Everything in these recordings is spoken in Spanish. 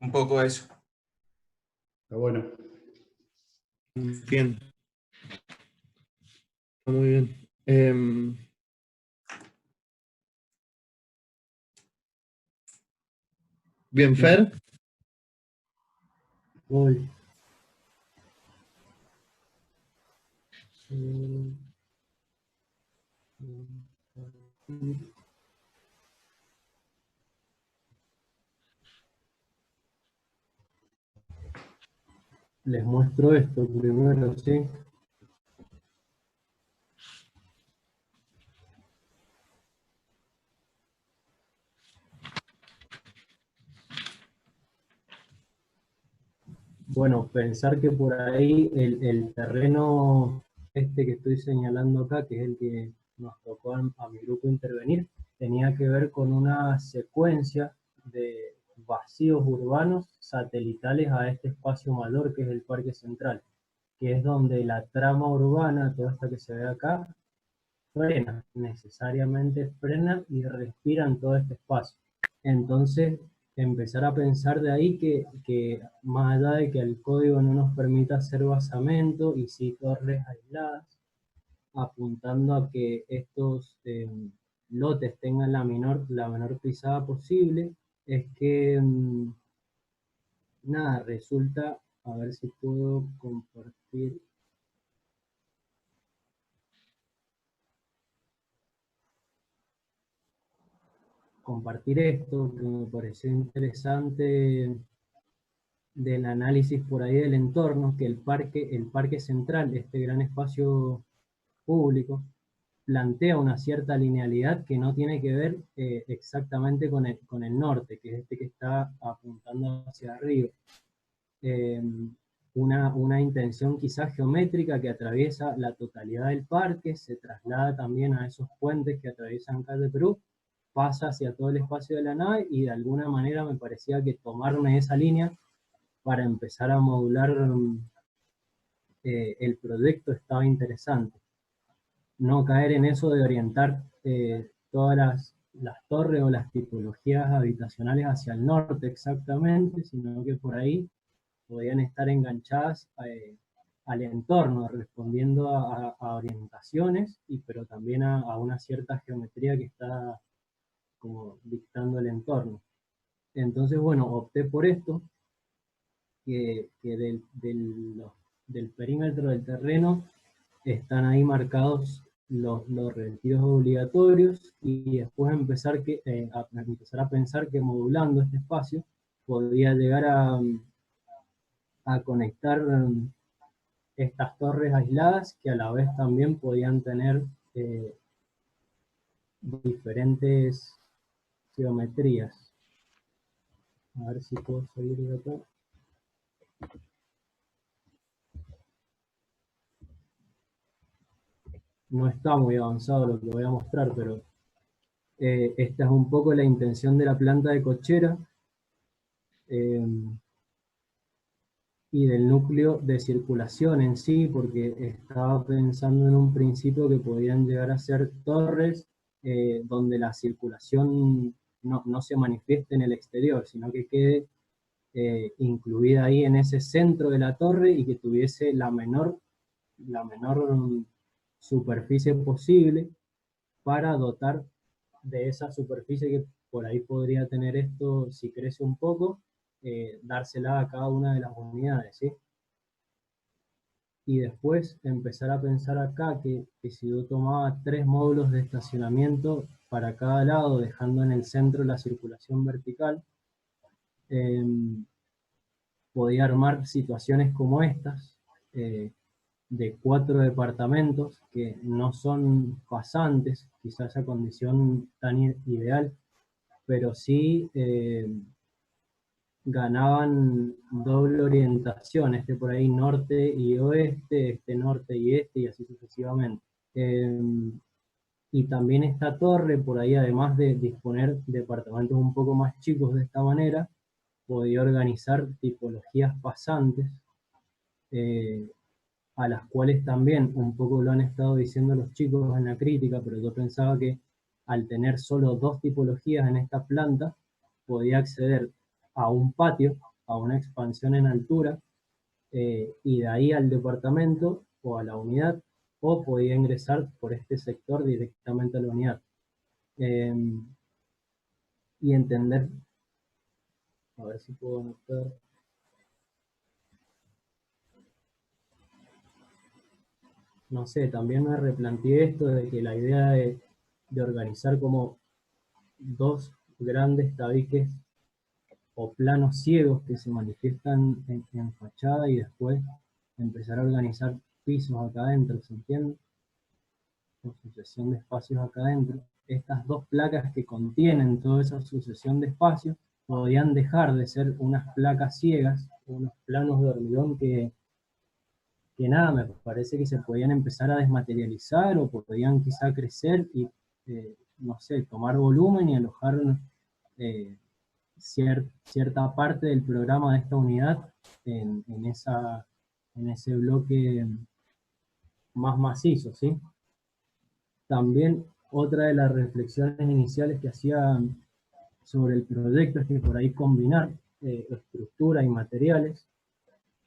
Un poco eso. Está bueno. Entiendo. Muy bien. Bien, Fer. Voy. Les muestro esto primero, ¿sí? Bueno, pensar que por ahí el terreno este que estoy señalando acá, que es el que nos tocó a mi grupo intervenir, tenía que ver con una secuencia de vacíos urbanos satelitales a este espacio mayor que es el Parque Central, que es donde la trama urbana, toda esta que se ve acá, frena, necesariamente frena y respira en todo este espacio. Entonces, empezar a pensar de ahí que más allá de que el código no nos permita hacer basamento y sí torres aisladas, apuntando a que estos lotes tengan la menor pisada posible, es que, nada, resulta, a ver si puedo compartir. Compartir esto, que me pareció interesante del análisis por ahí del entorno, que el parque central, este gran espacio público, plantea una cierta linealidad que no tiene que ver exactamente con el norte, que es este que está apuntando hacia arriba. Una intención quizás geométrica que atraviesa la totalidad del parque, se traslada también a esos puentes que atraviesan Calle Perú, pasa hacia todo el espacio de la nave y de alguna manera me parecía que tomarme esa línea para empezar a modular el proyecto estaba interesante. No caer en eso de orientar todas las torres o las tipologías habitacionales hacia el norte exactamente, sino que por ahí podían estar enganchadas al entorno, respondiendo a orientaciones, pero también a una cierta geometría que está como dictando el entorno. Entonces, bueno, opté por esto, que del perímetro del terreno están ahí marcados los retiros obligatorios y después empezar a pensar que modulando este espacio podía llegar a conectar estas torres aisladas que a la vez también podían tener diferentes geometrías. A ver si puedo seguir de acá. No está muy avanzado lo que voy a mostrar, pero esta es un poco la intención de la planta de cochera y del núcleo de circulación en sí, porque estaba pensando en un principio que podían llegar a ser torres donde la circulación no se manifieste en el exterior, sino que quede incluida ahí en ese centro de la torre y que tuviese la menor superficie posible para dotar de esa superficie que por ahí podría tener esto si crece un poco, dársela a cada una de las unidades, ¿sí? Y después empezar a pensar acá que si yo tomaba 3 módulos de estacionamiento para cada lado, dejando en el centro la circulación vertical, podía armar situaciones como estas, de 4 departamentos que no son pasantes, quizás esa condición tan ideal, pero sí ganaban doble orientación, este por ahí norte y oeste, este norte y este, y así sucesivamente. Y también esta torre, por ahí además de disponer departamentos un poco más chicos de esta manera, podía organizar tipologías pasantes, a las cuales también un poco lo han estado diciendo los chicos en la crítica, pero yo pensaba que al tener solo 2 tipologías en esta planta, podía acceder a un patio a una expansión en altura, y de ahí al departamento o a la unidad, o podía ingresar por este sector directamente a la unidad. Y entender, a ver si puedo anotar. No sé, también me replanteé esto de que la idea de organizar como dos grandes tabiques o planos ciegos que se manifiestan en fachada y después empezar a organizar pisos acá adentro, ¿se entiende? O sucesión de espacios acá adentro. Estas dos placas que contienen toda esa sucesión de espacios podían dejar de ser unas placas ciegas, unos planos de hormigón que nada, me parece que se podían empezar a desmaterializar o podían quizá crecer y, no sé, tomar volumen y alojar eh, cierta parte del programa de esta unidad en ese bloque más macizo, ¿sí? También otra de las reflexiones iniciales que hacía sobre el proyecto es que por ahí combinar estructura y materiales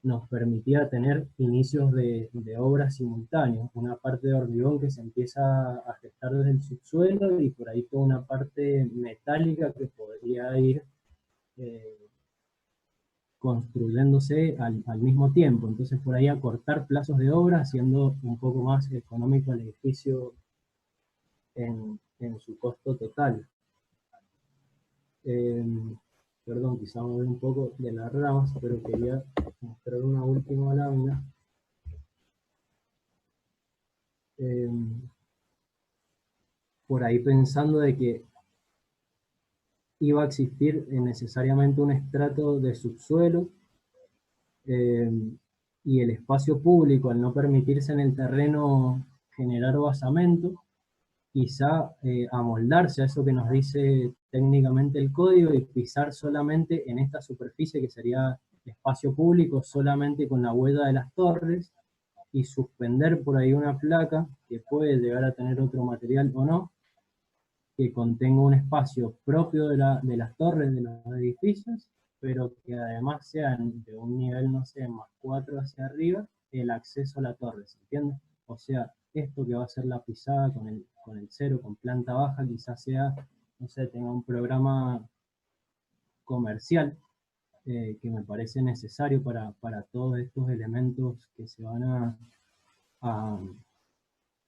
nos permitía tener inicios de obras simultáneos, una parte de hormigón que se empieza a gestar desde el subsuelo y por ahí toda una parte metálica que podría ir eh, construyéndose al mismo tiempo. Entonces por ahí acortar plazos de obra, haciendo un poco más económico el edificio en su costo total. Eh, Perdón, quizá me voy un poco de las ramas, pero quería mostrar una última lámina. Eh, por ahí pensando de que iba a existir necesariamente un estrato de subsuelo, eh, y el espacio público, al no permitirse en el terreno generar basamento, quizá amoldarse a eso que nos dice técnicamente el código y pisar solamente en esta superficie que sería espacio público, solamente con la huella de las torres, y suspender por ahí una placa que puede llegar a tener otro material o no, que contenga un espacio propio de las torres de los edificios, pero que además sean de un nivel, no sé, +4 hacia arriba, el acceso a la torre, ¿se entiende? O sea, esto que va a ser la pisada con el cero, con planta baja, quizás sea, no sé, tenga un programa comercial, que me parece necesario para todos estos elementos que se van a,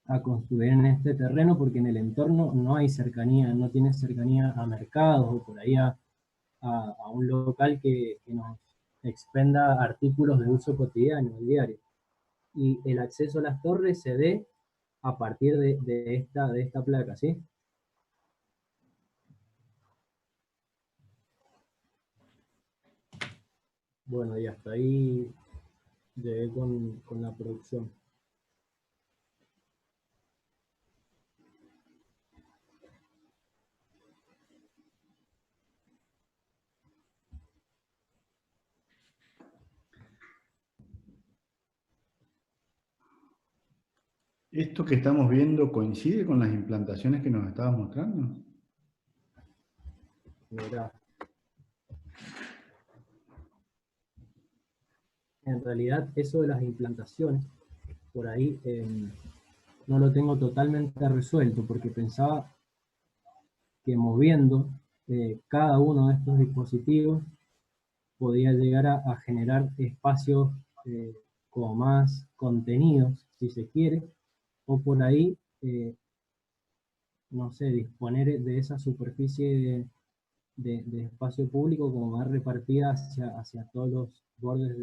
a construir en este terreno, porque en el entorno no hay cercanía, no tiene cercanía a mercados o por ahí a un local que nos expenda artículos de uso cotidiano, diario. Y el acceso a las torres se dé a partir de esta placa, ¿sí? Bueno, y hasta ahí llegué con la producción. ¿Esto que estamos viendo coincide con las implantaciones que nos estabas mostrando? Mirá, en realidad eso de las implantaciones, por ahí no lo tengo totalmente resuelto, porque pensaba que moviendo cada uno de estos dispositivos podía llegar a generar espacios como más contenidos, si se quiere, o por ahí, no sé, disponer de esa superficie de espacio público como más repartida hacia todos los bordes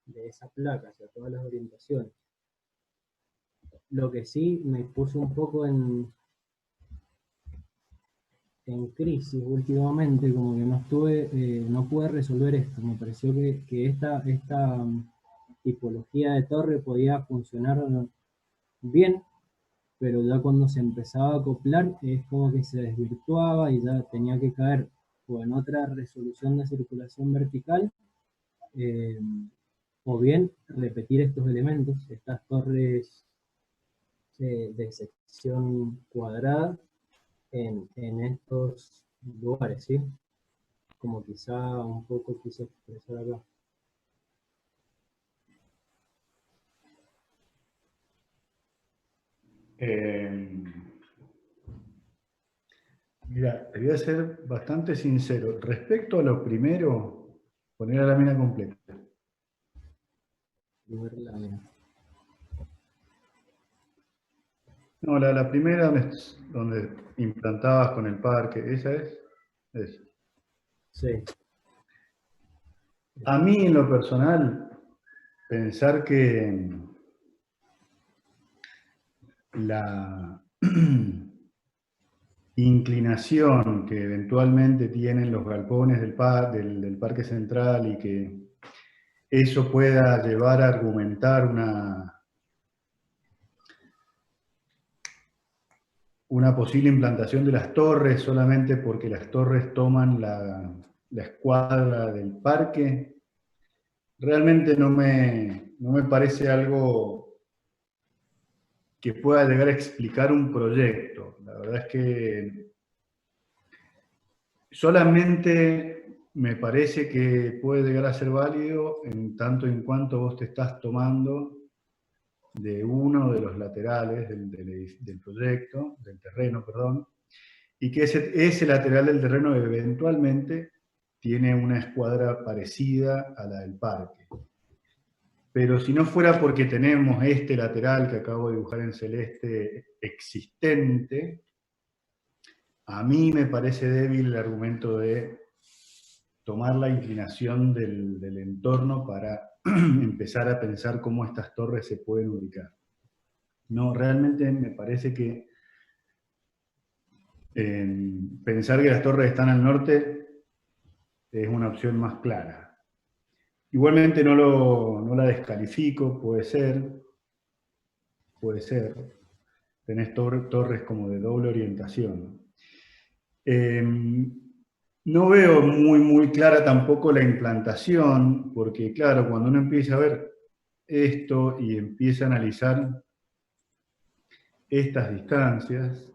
de esa placa, hacia todas las orientaciones. Lo que sí me puso un poco en crisis últimamente, como que no estuve, no pude resolver esto. Me pareció que esta tipología de torre podía funcionar bien, pero ya cuando se empezaba a acoplar es como que se desvirtuaba y ya tenía que caer o en otra resolución de circulación vertical, eh, o bien repetir estos elementos, estas torres de sección cuadrada en estos lugares, ¿sí? como quizá un poco quise expresar acá. Mira, te voy a ser bastante sincero. Respecto a lo primero, poner la lámina completa. Primera lámina. No, la primera donde implantabas con el parque, esa es. Esa. Sí. A mí, en lo personal, pensar que la inclinación que eventualmente tienen los galpones del Parque Central y que eso pueda llevar a argumentar una posible implantación de las torres solamente porque las torres toman la escuadra del parque, realmente no me parece algo que pueda llegar a explicar un proyecto. La verdad es que solamente me parece que puede llegar a ser válido en tanto en cuanto vos te estás tomando de uno de los laterales del proyecto, del terreno, perdón, y que ese lateral del terreno eventualmente tiene una escuadra parecida a la del parque. Pero si no fuera porque tenemos este lateral que acabo de dibujar en celeste existente, a mí me parece débil el argumento de tomar la inclinación del entorno para empezar a pensar cómo estas torres se pueden ubicar. No, realmente me parece que pensar que las torres están al norte es una opción más clara. Igualmente no la descalifico, puede ser. Tenés torres como de doble orientación. No veo muy clara tampoco la implantación, porque claro, cuando uno empieza a ver esto y empieza a analizar estas distancias,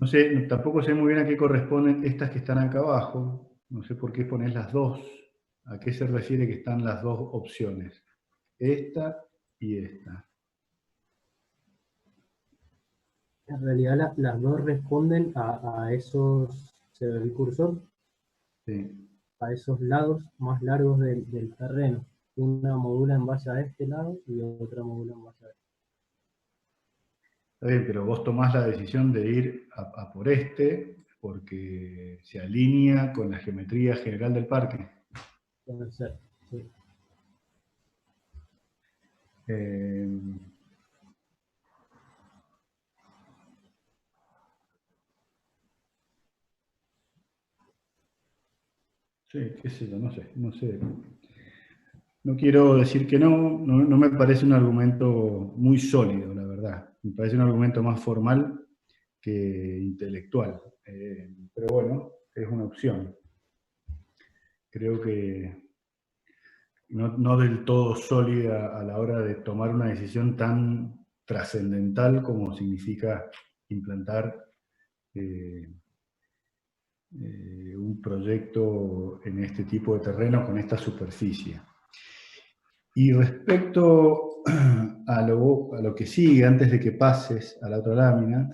no sé, tampoco sé muy bien a qué corresponden estas que están acá abajo, no sé por qué pones las dos, a qué se refiere que están las dos opciones, esta y esta. En realidad las dos responden a esos, ¿se ve el cursor? Sí. A esos lados más largos del terreno. Una modula en base a este lado y otra modula en base a este. Está bien, pero vos tomás la decisión de ir a por este porque se alinea con la geometría general del parque. Puede ser, sí. Sí, qué sé yo, no sé. No quiero decir que no me parece un argumento muy sólido, la verdad. Me parece un argumento más formal que intelectual. Pero bueno, es una opción. Creo que no del todo sólida a la hora de tomar una decisión tan trascendental como significa implantar un proyecto en este tipo de terreno con esta superficie. Y respecto a lo que sigue, antes de que pases a la otra lámina,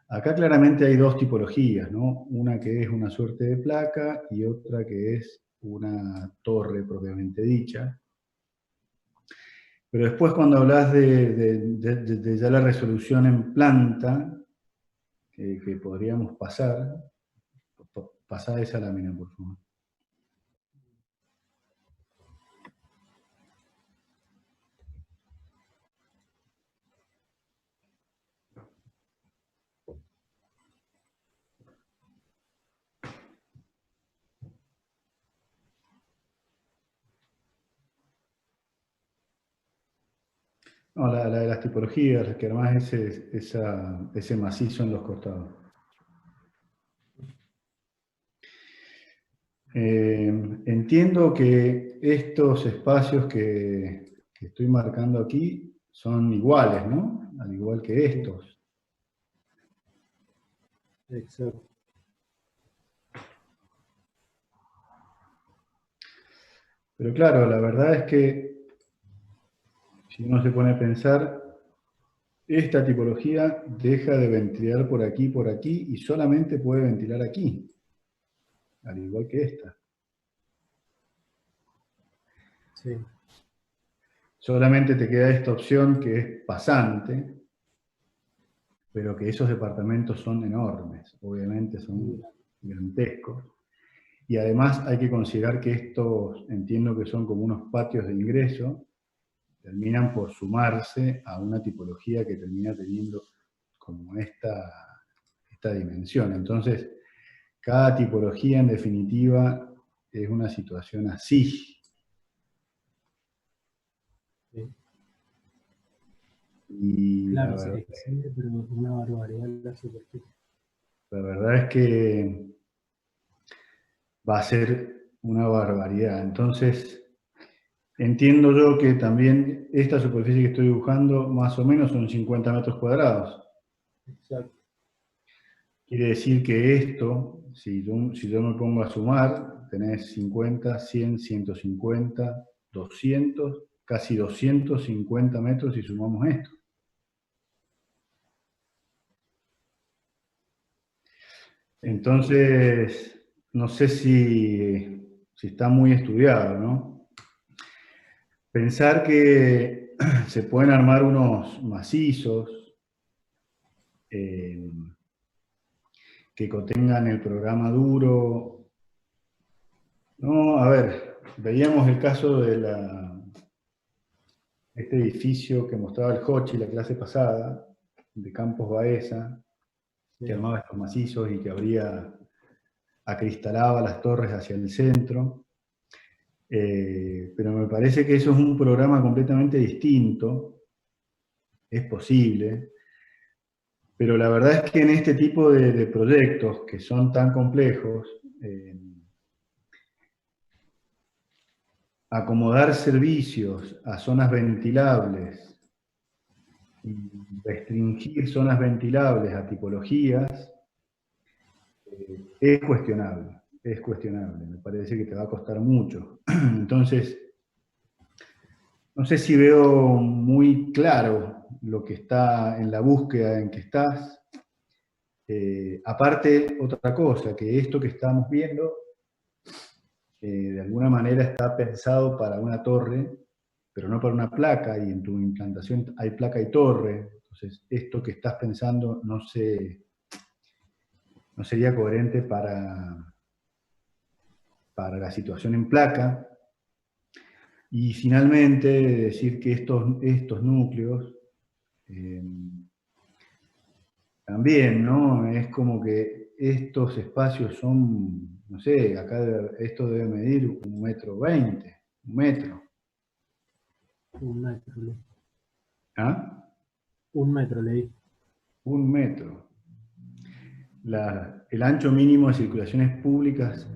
acá claramente hay dos tipologías, ¿no? Una que es una suerte de placa y otra que es una torre propiamente dicha. Pero después cuando hablas de ya la resolución en planta, que podríamos pasar, pasá esa lámina, por favor. No, la de las tipologías, que además ese macizo en los costados. Entiendo que estos espacios que estoy marcando aquí son iguales, ¿no? Al igual que estos. Exacto. Pero claro, la verdad es que si uno se pone a pensar, esta tipología deja de ventilar por aquí, y solamente puede ventilar aquí, al igual que esta. Sí. Solamente te queda esta opción que es pasante, pero que esos departamentos son enormes, obviamente son gigantescos. Y además hay que considerar que estos, entiendo que son como unos patios de ingreso, terminan por sumarse a una tipología que termina teniendo como esta dimensión. Entonces, cada tipología en definitiva es una situación así. Sí. Y Claro, se extiende, pero una barbaridad la superficie. la verdad es que va a ser una barbaridad. Entonces, entiendo yo que también esta superficie que estoy dibujando más o menos son 50 metros cuadrados. Exacto. Quiere decir que esto, si yo me pongo a sumar, tenés 50, 100, 150, 200, casi 250 metros si sumamos esto. Entonces, no sé si está muy estudiado, ¿no? Pensar que se pueden armar unos macizos que contengan el programa duro. No, a ver, veíamos el caso de este edificio que mostraba el Hochi la clase pasada, de Campos Baeza, que armaba estos macizos y que acristalaba las torres hacia el centro. Pero me parece que eso es un programa completamente distinto, es posible, pero la verdad es que en este tipo de proyectos que son tan complejos, acomodar servicios a zonas ventilables y restringir zonas ventilables a tipologías es cuestionable, me parece que te va a costar mucho. Entonces, no sé si veo muy claro lo que está en la búsqueda en que estás. Aparte, otra cosa, que esto que estamos viendo, de alguna manera está pensado para una torre, pero no para una placa, y en tu implantación hay placa y torre. Entonces, esto que estás pensando no sería coherente para la situación en placa. Y finalmente, decir que estos núcleos también, ¿no? Es como que estos espacios son, no sé, acá esto debe medir 1,20 m, 1 metro. 1 metro, ¿Ah? 1 metro le di. 1 metro. El ancho mínimo de circulaciones públicas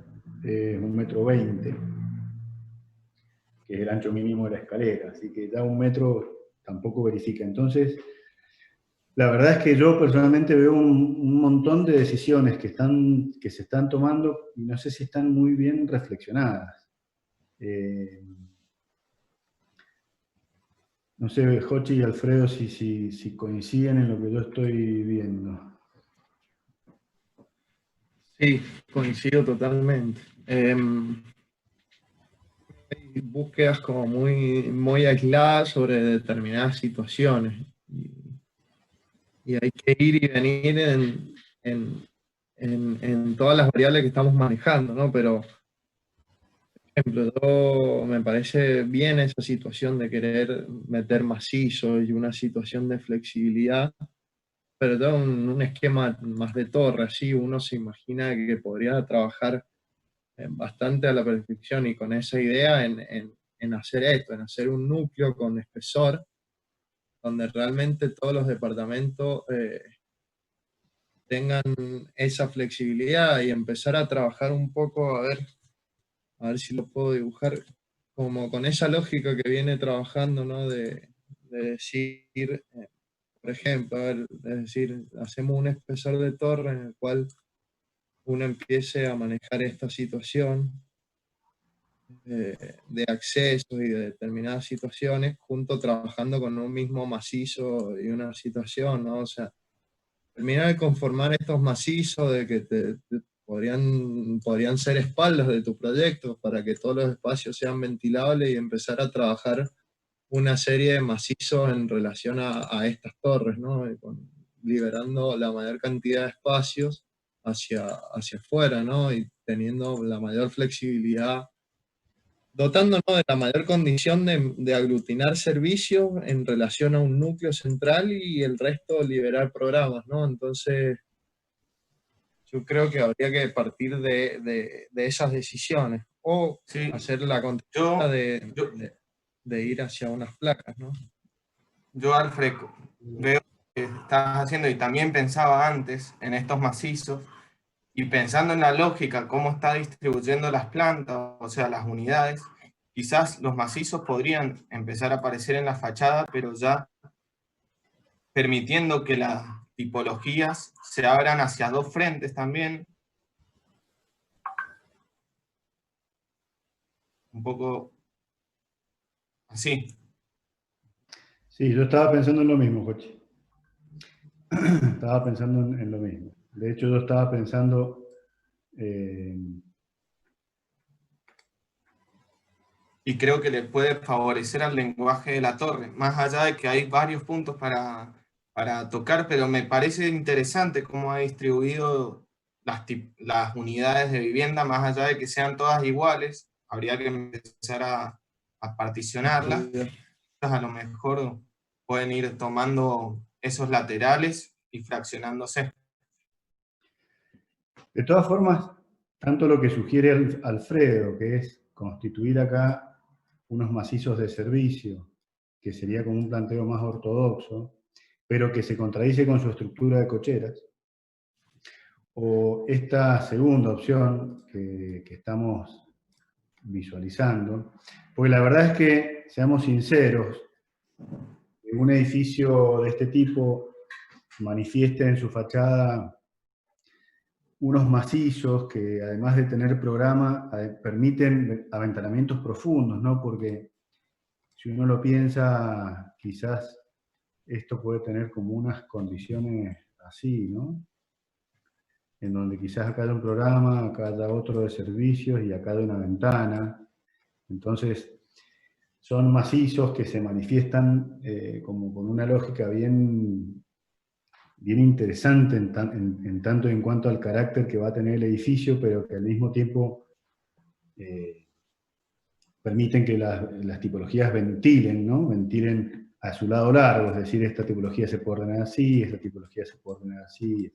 es 1,20 m, que es el ancho mínimo de la escalera, así que ya 1 metro tampoco verifica. Entonces, la verdad es que yo personalmente veo un montón de decisiones que se están tomando y no sé si están muy bien reflexionadas. No sé, Jochi y Alfredo, si coinciden en lo que yo estoy viendo. Sí, coincido totalmente. Hay búsquedas como muy aisladas sobre determinadas situaciones. Y hay que ir y venir en todas las variables que estamos manejando, ¿no? Pero, por ejemplo, me parece bien esa situación de querer meter macizo y una situación de flexibilidad, pero todo un esquema más de torre, así uno se imagina que podría trabajar bastante a la perfección y con esa idea en hacer esto, en hacer un núcleo con espesor, donde realmente todos los departamentos tengan esa flexibilidad y empezar a trabajar un poco, a ver si lo puedo dibujar, como con esa lógica que viene trabajando, ¿no? De decir, Por ejemplo, a ver, es decir, hacemos un espesor de torre en el cual uno empiece a manejar esta situación de accesos y de determinadas situaciones, junto trabajando con un mismo macizo y una situación, ¿no? O sea, terminar de conformar estos macizos de que podrían ser espaldas de tu proyecto para que todos los espacios sean ventilables y empezar a trabajar una serie de macizos en relación a estas torres, ¿no? Liberando la mayor cantidad de espacios hacia afuera, ¿no? Y teniendo la mayor flexibilidad, dotándonos de la mayor condición de aglutinar servicios en relación a un núcleo central y el resto liberar programas, ¿no? Entonces, yo creo que habría que partir de esas decisiones o Sí, hacer la yo, contra yo, de ir hacia unas placas, ¿no? yo, Alfred, veo que estás haciendo y también pensaba antes en estos macizos y pensando en la lógica, cómo está distribuyendo las plantas, o sea, las unidades, quizás los macizos podrían empezar a aparecer en la fachada, pero ya permitiendo que las tipologías se abran hacia dos frentes también, un poco así. Sí, yo estaba pensando en lo mismo, Jochi. Estaba pensando en lo mismo. De hecho, yo estaba pensando... Y creo que le puede favorecer al lenguaje de la torre, más allá de que hay varios puntos para tocar, pero me parece interesante cómo ha distribuido las unidades de vivienda, más allá de que sean todas iguales, habría que empezar a particionarlas, a lo mejor pueden ir tomando esos laterales y fraccionándose. de todas formas, tanto lo que sugiere Alfredo, que es constituir acá unos macizos de servicio, que sería como un planteo más ortodoxo, pero que se contradice con su estructura de cocheras, o esta segunda opción que estamos visualizando, porque la verdad es que, seamos sinceros, un edificio de este tipo manifiesta en su fachada unos macizos que, además de tener programa, permiten aventanamientos profundos, ¿no? Porque si uno lo piensa, quizás esto puede tener como unas condiciones así, ¿no? En donde quizás acá haya un programa, acá haya otro de servicios y acá hay una ventana. Entonces, son macizos que se manifiestan como con una lógica bien interesante en tanto y en cuanto al carácter que va a tener el edificio, pero que al mismo tiempo permiten que las tipologías ventilen, ¿no? Ventilen a su lado largo, es decir, esta tipología se puede ordenar así, esta tipología se puede ordenar así.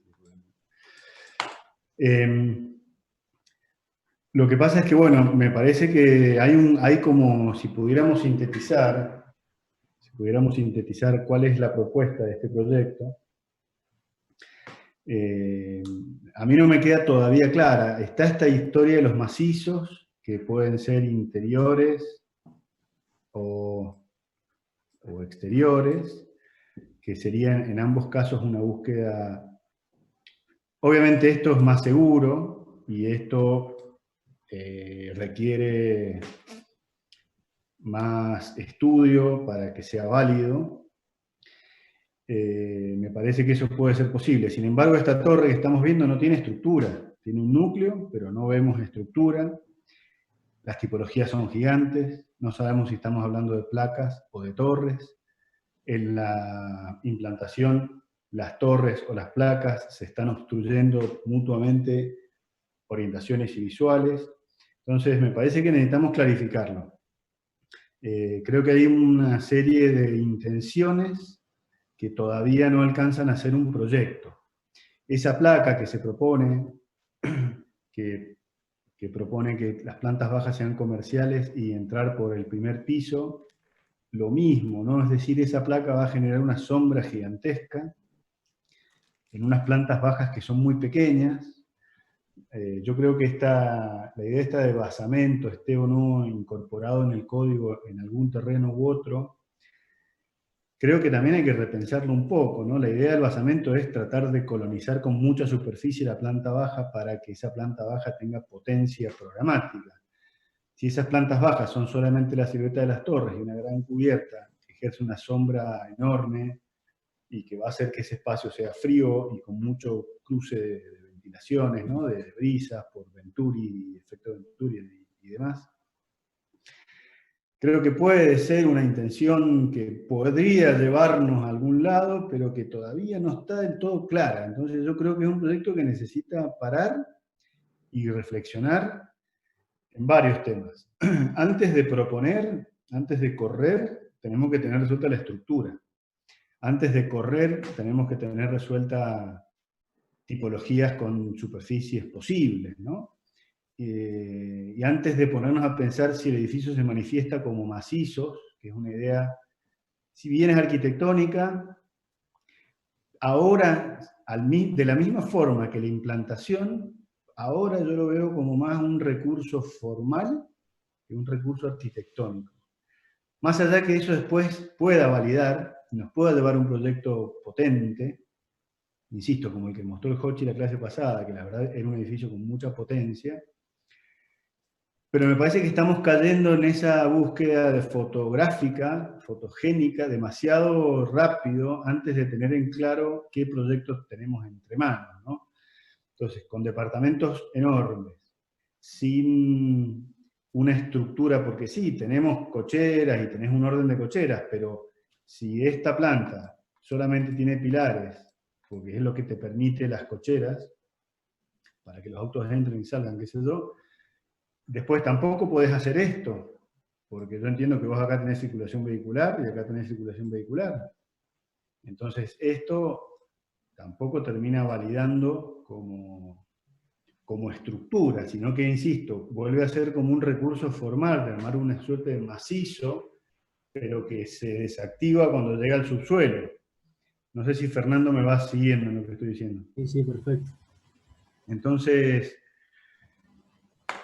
Lo que pasa es que, bueno, me parece que hay como, si pudiéramos sintetizar cuál es la propuesta de este proyecto, a mí no me queda todavía clara. Está esta historia de los macizos, que pueden ser interiores o exteriores, que serían en ambos casos una búsqueda. Obviamente esto es más seguro y esto requiere más estudio para que sea válido. Me parece que eso puede ser posible. Sin embargo, esta torre que estamos viendo no tiene estructura. Tiene un núcleo, pero no vemos estructura. Las tipologías son gigantes. No sabemos si estamos hablando de placas o de torres. En la implantación, las torres o las placas se están obstruyendo mutuamente orientaciones y visuales. Entonces, me parece que necesitamos clarificarlo. Creo que hay una serie de intenciones que todavía no alcanzan a ser un proyecto. Esa placa que se propone, que propone que las plantas bajas sean comerciales y entrar por el primer piso, lo mismo, ¿no? Es decir, esa placa va a generar una sombra gigantesca en unas plantas bajas que son muy pequeñas. Yo creo que la idea esta de basamento, esté o no incorporado en el código en algún terreno u otro, creo que también hay que repensarlo un poco, ¿no? La idea del basamento es tratar de colonizar con mucha superficie la planta baja para que esa planta baja tenga potencia programática. Si esas plantas bajas son solamente la silueta de las torres y una gran cubierta que ejerce una sombra enorme y que va a hacer que ese espacio sea frío y con mucho cruce de ventilaciones, ¿no? De brisas por Venturi, efecto Venturi y demás. Creo que puede ser una intención que podría llevarnos a algún lado, pero que todavía no está del todo clara. Entonces yo creo que es un proyecto que necesita parar y reflexionar en varios temas. Antes de proponer, antes de correr, tenemos que tener resuelta la estructura. Antes de correr, tenemos que tener resuelta tipologías con superficies posibles, ¿no? Y antes de ponernos a pensar si el edificio se manifiesta como macizos, que es una idea, si bien es arquitectónica, ahora, de la misma forma que la implantación, ahora yo lo veo como más un recurso formal que un recurso arquitectónico. Más allá que eso después pueda validar, nos pueda llevar a un proyecto potente, insisto, como el que mostró el Hochi la clase pasada, que la verdad era un edificio con mucha potencia, pero me parece que estamos cayendo en esa búsqueda de fotográfica, fotogénica, demasiado rápido antes de tener en claro qué proyectos tenemos entre manos, ¿no? Entonces, con departamentos enormes, sin una estructura, porque sí, tenemos cocheras y tenés un orden de cocheras, pero si esta planta solamente tiene pilares, porque es lo que te permite las cocheras, para que los autos entren y salgan, qué sé yo, después tampoco podés hacer esto, porque yo entiendo que vos acá tenés circulación vehicular y acá tenés circulación vehicular. Entonces esto tampoco termina validando como estructura, sino que, insisto, vuelve a ser como un recurso formal de armar una suerte de macizo, pero que se desactiva cuando llega al subsuelo. No sé si Fernando me va siguiendo en lo que estoy diciendo. Sí, sí, perfecto. Entonces,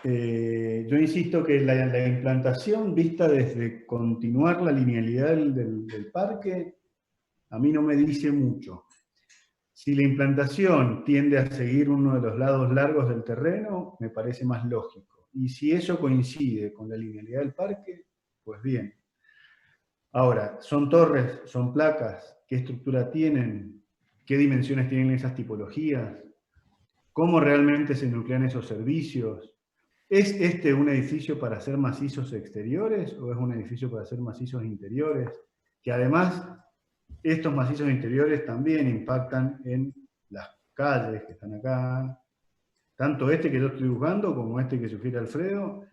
yo insisto que la implantación vista desde continuar la linealidad del parque, a mí no me dice mucho. Si la implantación tiende a seguir uno de los lados largos del terreno, me parece más lógico. Y si eso coincide con la linealidad del parque, pues bien. Ahora, ¿son torres? ¿Son placas? ¿Qué estructura tienen? ¿Qué dimensiones tienen esas tipologías? ¿Cómo realmente se nuclean esos servicios? ¿Es este un edificio para hacer macizos exteriores o es un edificio para hacer macizos interiores? Que además, estos macizos interiores también impactan en las calles que están acá. Tanto este que yo estoy dibujando como este que sugiere Alfredo.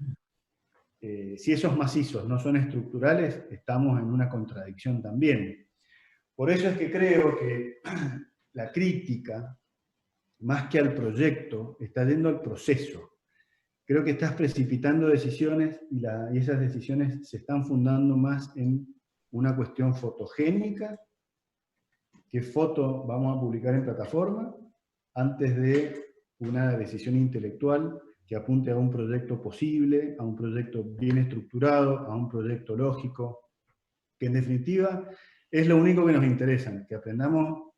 Si esos macizos no son estructurales, estamos en una contradicción también. Por eso es que creo que la crítica, más que al proyecto, está yendo al proceso. Creo que estás precipitando decisiones y esas decisiones se están fundando más en una cuestión fotogénica, qué foto vamos a publicar en plataforma, antes de una decisión intelectual que apunte a un proyecto posible, a un proyecto bien estructurado, a un proyecto lógico, que en definitiva es lo único que nos interesa, que aprendamos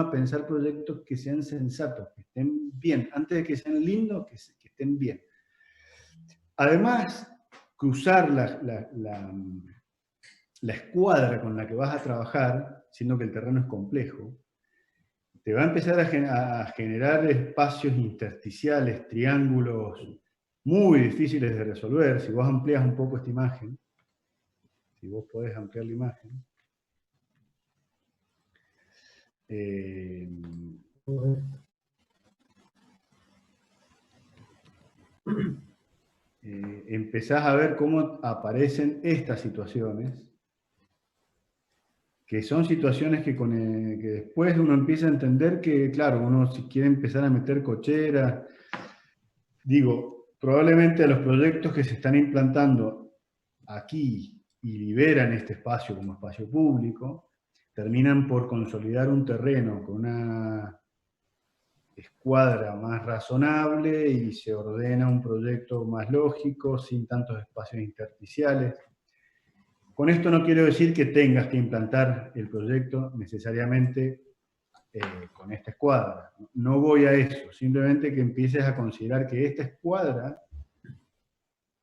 a pensar proyectos que sean sensatos, que estén bien, antes de que sean lindos, que estén bien. Además, cruzar la escuadra con la que vas a trabajar, siendo que el terreno es complejo, te va a empezar a generar espacios intersticiales, triángulos muy difíciles de resolver. Si vos amplías un poco esta imagen, si vos podés ampliar la imagen, empezás a ver cómo aparecen estas situaciones, que son situaciones que después uno empieza a entender que, claro, uno si quiere empezar a meter cocheras, digo, probablemente a los proyectos que se están implantando aquí y liberan este espacio como espacio público, terminan por consolidar un terreno con una escuadra más razonable y se ordena un proyecto más lógico, sin tantos espacios intersticiales. Con esto no quiero decir que tengas que implantar el proyecto necesariamente con esta escuadra. No voy a eso, simplemente que empieces a considerar que esta escuadra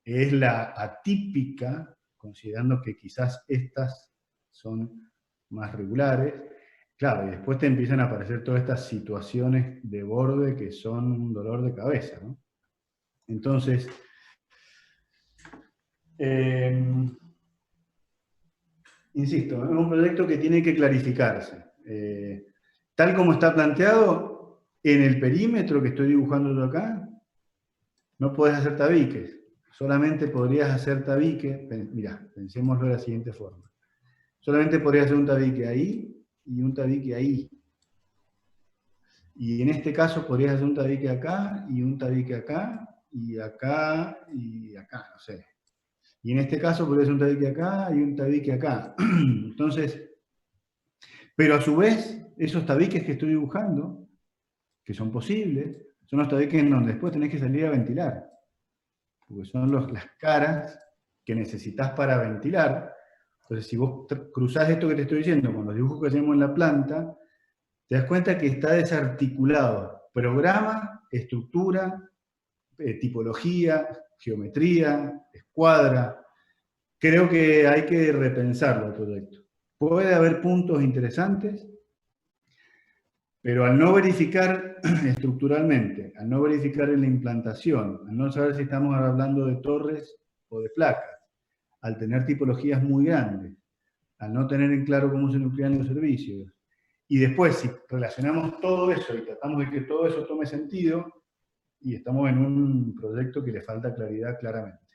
es la atípica, considerando que quizás estas son más regulares. Claro, y después te empiezan a aparecer todas estas situaciones de borde que son un dolor de cabeza, ¿no? Entonces, insisto, es un proyecto que tiene que clarificarse. Tal como está planteado, en el perímetro que estoy dibujando yo acá, no podés hacer tabiques. Solamente podrías hacer tabique, mirá, pensémoslo de la siguiente forma. Solamente podrías hacer un tabique ahí y un tabique ahí. Y en este caso podrías hacer un tabique acá y un tabique acá y acá y acá, no sé. Y en este caso podrías hacer un tabique acá y un tabique acá. Entonces, pero a su vez, esos tabiques que estoy dibujando, que son posibles, son los tabiques en donde después tenés que salir a ventilar. Porque son las caras que necesitas para ventilar. Entonces, si vos cruzás esto que te estoy diciendo con los dibujos que hacemos en la planta, te das cuenta que está desarticulado. Programa, estructura, tipología, geometría, escuadra. Creo que hay que repensarlo el proyecto. Puede haber puntos interesantes, pero al no verificar estructuralmente, al no verificar en la implantación, al no saber si estamos hablando de torres o de placas, al tener tipologías muy grandes, al no tener en claro cómo se nuclean los servicios, y después si relacionamos todo eso y tratamos de que todo eso tome sentido, y estamos en un proyecto que le falta claridad claramente.